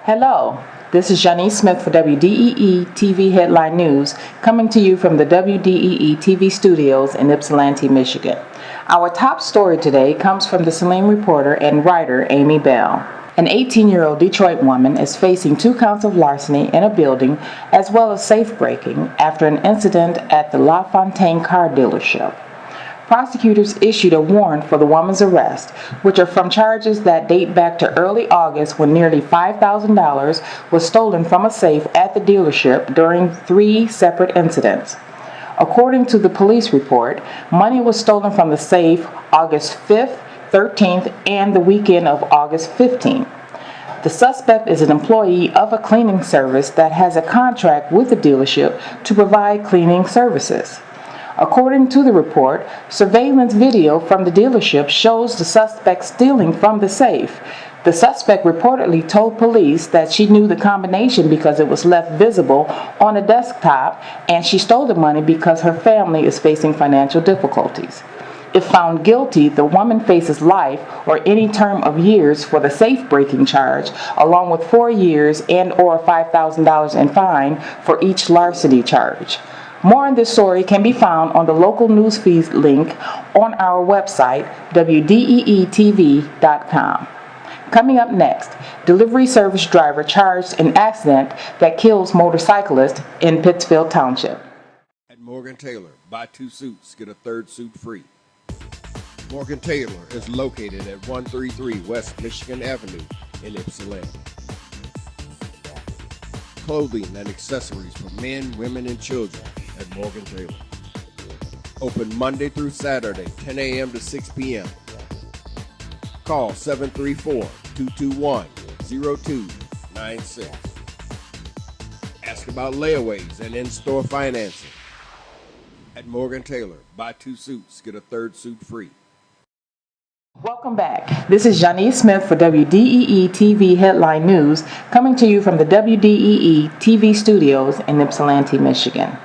Hello, this is Jzaniece Smith for WDEE-TV Headline News, coming to you from the WDEE-TV studios in Ypsilanti, Michigan. Our top story today comes from the Selene reporter and writer Amy Bell. An 18-year-old Detroit woman is facing 2 counts of larceny in a building as well as safe-breaking after an incident at the La Fontaine car dealership. Prosecutors issued a warrant for the woman's arrest, which are from charges that date back to early August when nearly $5,000 was stolen from a safe at the dealership during 3 separate incidents. According to the police report, money was stolen from the safe August 5th, 13th, and the weekend of August 15th. The suspect is an employee of a cleaning service that has a contract with the dealership to provide cleaning services. According to the report, surveillance video from the dealership shows the suspect stealing from the safe. The suspect reportedly told police that she knew the combination because it was left visible on a desktop, and she stole the money because her family is facing financial difficulties. If found guilty, the woman faces life or any term of years for the safe-breaking charge, along with 4 years and/or $5,000 in fine for each larceny charge. More on this story can be found on the local newsfeed link on our website, WDEE-TV.com. Coming up next, delivery service driver charged in accident that kills motorcyclist in Pittsfield Township. At Morgan Taylor, buy 2 suits, get a 3rd suit free. Morgan Taylor is located at 133 West Michigan Avenue in Ypsilanti. Clothing and accessories for men, women, and children at Morgan Taylor. Open Monday through Saturday, 10 a.m. to 6 p.m. Call 734-221-0296. Ask about layaways and in-store financing. At Morgan Taylor, buy 2 suits, get a 3rd suit free. Welcome back. This is Jzaniece Smith for WDEE-TV Headline News, coming to you from the WDEE-TV studios in Ypsilanti, Michigan.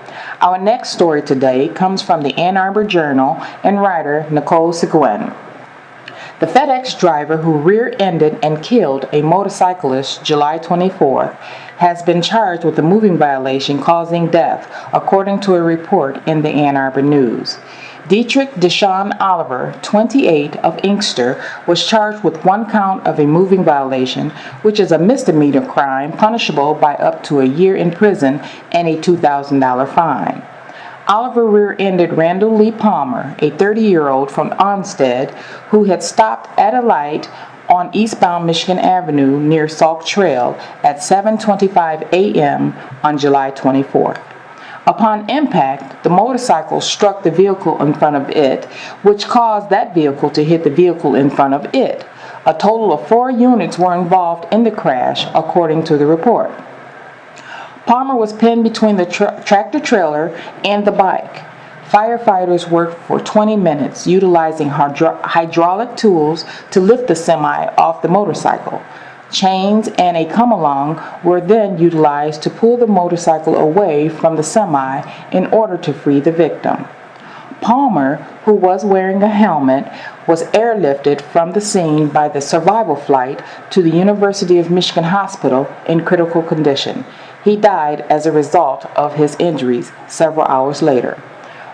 Our next story today comes from the Ann Arbor Journal and writer Nicole Seguin. The FedEx driver who rear-ended and killed a motorcyclist July 24th has been charged with a moving violation causing death, according to a report in the Ann Arbor News. Dietrich Deshawn Oliver, 28, of Inkster, was charged with 1 count of a moving violation, which is a misdemeanor crime punishable by up to a year in prison and a $2,000 fine. Oliver rear-ended Randall Lee Palmer, a 30-year-old from Onstead, who had stopped at a light on eastbound Michigan Avenue near Sauk Trail at 7:25 a.m. on July 24th. Upon impact, the motorcycle struck the vehicle in front of it, which caused that vehicle to hit the vehicle in front of it. A total of 4 units were involved in the crash, according to the report. Palmer was pinned between the tractor-trailer and the bike. Firefighters worked for 20 minutes, utilizing hydraulic tools to lift the semi off the motorcycle. Chains and a come-along were then utilized to pull the motorcycle away from the semi in order to free the victim. Palmer, who was wearing a helmet, was airlifted from the scene by the survival flight to the University of Michigan Hospital in critical condition. He died as a result of his injuries several hours later.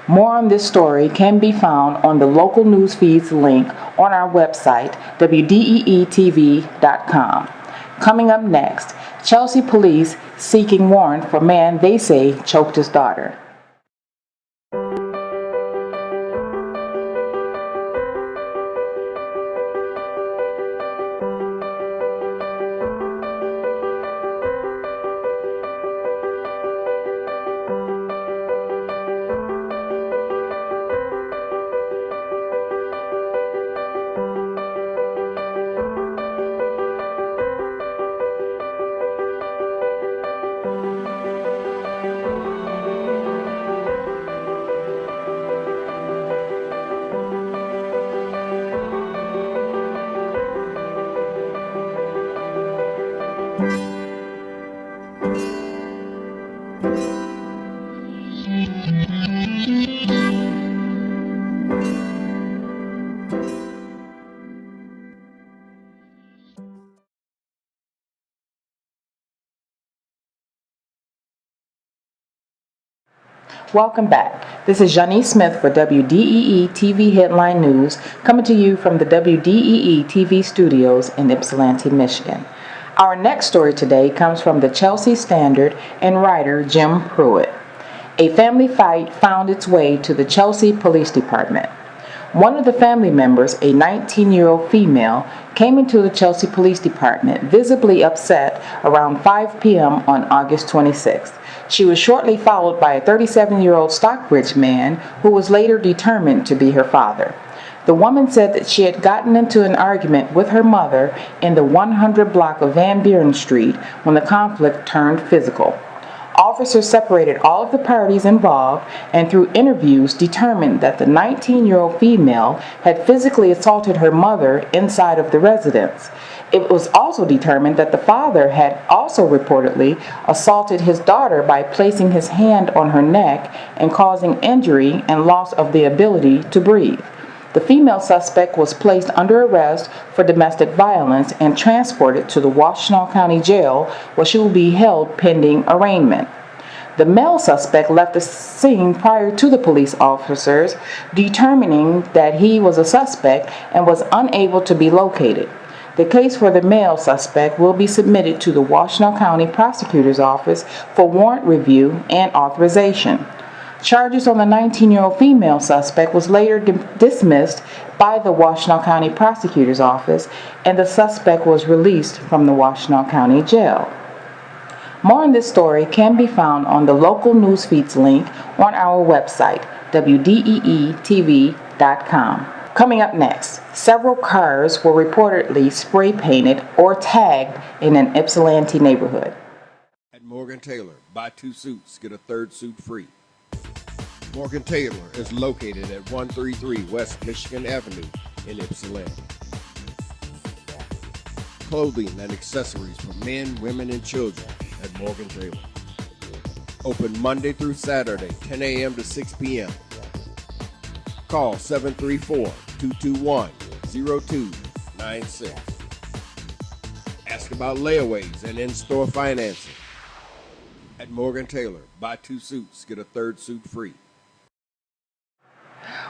More on this story can be found on the local news feeds link on our website, WDEE-TV.com. Coming up next, Chelsea police seeking warrant for man they say choked his daughter. Welcome back. This is Jzaniece Smith for WDEE-TV Headline News, coming to you from the WDEE-TV studios in Ypsilanti, Michigan. Our next story today comes from the Chelsea Standard and writer Jim Pruitt. A family fight found its way to the Chelsea Police Department. One of the family members, a 19-year-old female, came into the Chelsea Police Department visibly upset around 5 p.m. on August 26th. She was shortly followed by a 37-year-old Stockbridge man who was later determined to be her father. The woman said that she had gotten into an argument with her mother in the 100 block of Van Buren Street when the conflict turned physical. Officers separated all of the parties involved and through interviews determined that the 19-year-old female had physically assaulted her mother inside of the residence. It was also determined that the father had also reportedly assaulted his daughter by placing his hand on her neck and causing injury and loss of the ability to breathe. The female suspect was placed under arrest for domestic violence and transported to the Washtenaw County Jail, where she will be held pending arraignment. The male suspect left the scene prior to the police officers determining that he was a suspect and was unable to be located. The case for the male suspect will be submitted to the Washtenaw County Prosecutor's Office for warrant review and authorization. Charges on the 19-year-old female suspect was later dismissed by the Washtenaw County Prosecutor's Office, and the suspect was released from the Washtenaw County Jail. More on this story can be found on the local news feeds link on our website, WDEE-TV.com. Coming up next, several cars were reportedly spray painted or tagged in an Ypsilanti neighborhood. At Morgan Taylor, buy 2 suits, get a 3rd suit free. Morgan Taylor is located at 133 West Michigan Avenue in Ypsilanti. Clothing and accessories for men, women, and children at Morgan Taylor. Open Monday through Saturday, 10 a.m. to 6 p.m. Call 734-221-0296. Ask about layaways and in-store financing. At Morgan Taylor, buy 2 suits, get a 3rd suit free.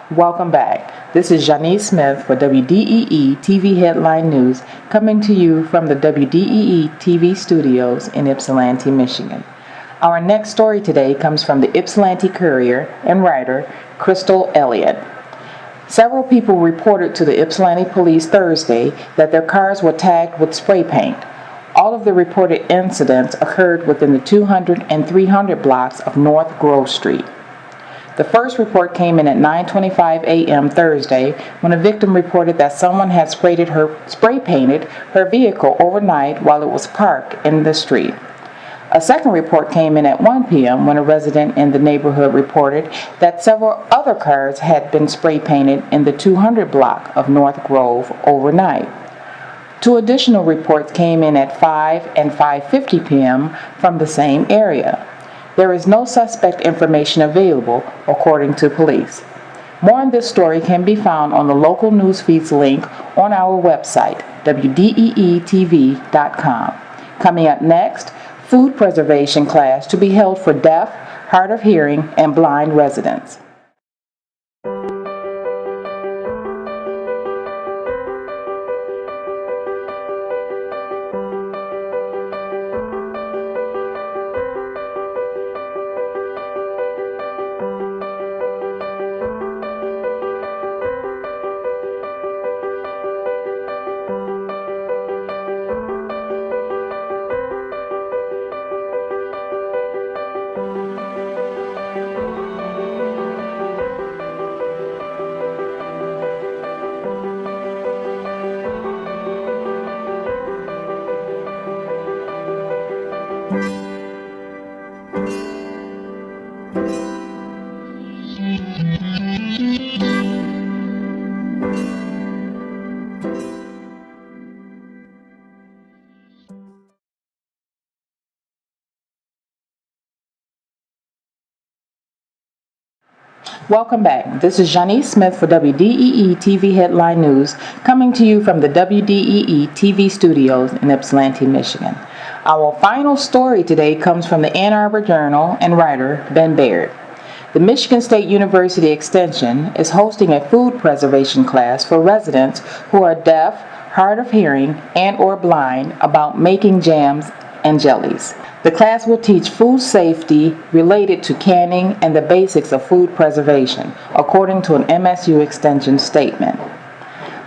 Welcome back. This is Jzaniece Smith for WDEE-TV Headline News, coming to you from the WDEE-TV studios in Ypsilanti, Michigan. Our next story today comes from the Ypsilanti Courier and writer Crystal Elliott. Several people reported to the Ypsilanti police Thursday that their cars were tagged with spray paint. All of the reported incidents occurred within the 200 and 300 blocks of North Grove Street. The first report came in at 9:25 a.m. Thursday when a victim reported that someone had spray painted her vehicle overnight while it was parked in the street. A second report came in at 1 p.m. when a resident in the neighborhood reported that several other cars had been spray painted in the 200 block of North Grove overnight. 2 additional reports came in at 5 and 5:50 p.m. from the same area. There is no suspect information available, according to police. More on this story can be found on the local news feeds link on our website, WDEE-TV.com. Coming up next, food preservation class to be held for deaf, hard of hearing, and blind residents. Welcome back. This is Jzaniece Smith for WDEE-TV Headline News, coming to you from the WDEE-TV studios in Ypsilanti, Michigan. Our final story today comes from the Ann Arbor Journal and writer Ben Baird. The Michigan State University Extension is hosting a food preservation class for residents who are deaf, hard of hearing, and/or blind about making jams and jellies. The class will teach food safety related to canning and the basics of food preservation, according to an MSU Extension statement.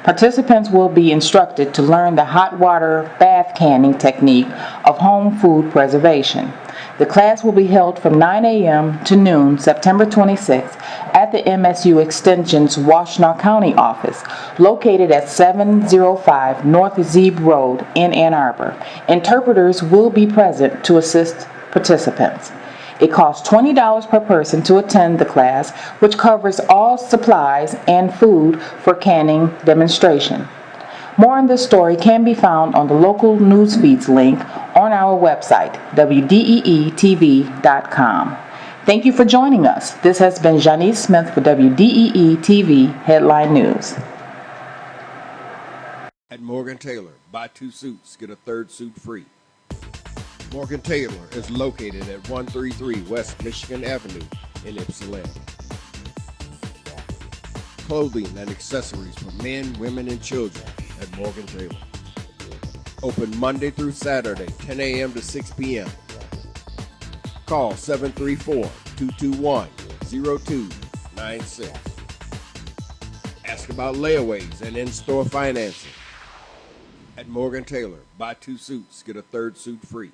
Participants will be instructed to learn the hot water bath canning technique of home food preservation. The class will be held from 9 a.m. to noon, September 26th, at the MSU Extension's Washtenaw County office, located at 705 North Zeeb Road in Ann Arbor. Interpreters will be present to assist participants. It costs $20 per person to attend the class, which covers all supplies and food for canning demonstration. More on this story can be found on the local news feeds link on our website, WDEE-TV.com. Thank you for joining us. This has been Jzaniece Smith for WDEE-TV Headline News. At Morgan Taylor, buy 2 suits, get a 3rd suit free. Morgan Taylor is located at 133 West Michigan Avenue in Ypsilanti. Clothing and accessories for men, women, and children at Morgan Taylor. Open Monday through Saturday, 10 a.m. to 6 p.m. Call 734-221-0296. Ask about layaways and in-store financing. At Morgan Taylor, buy 2 suits, get a 3rd suit free.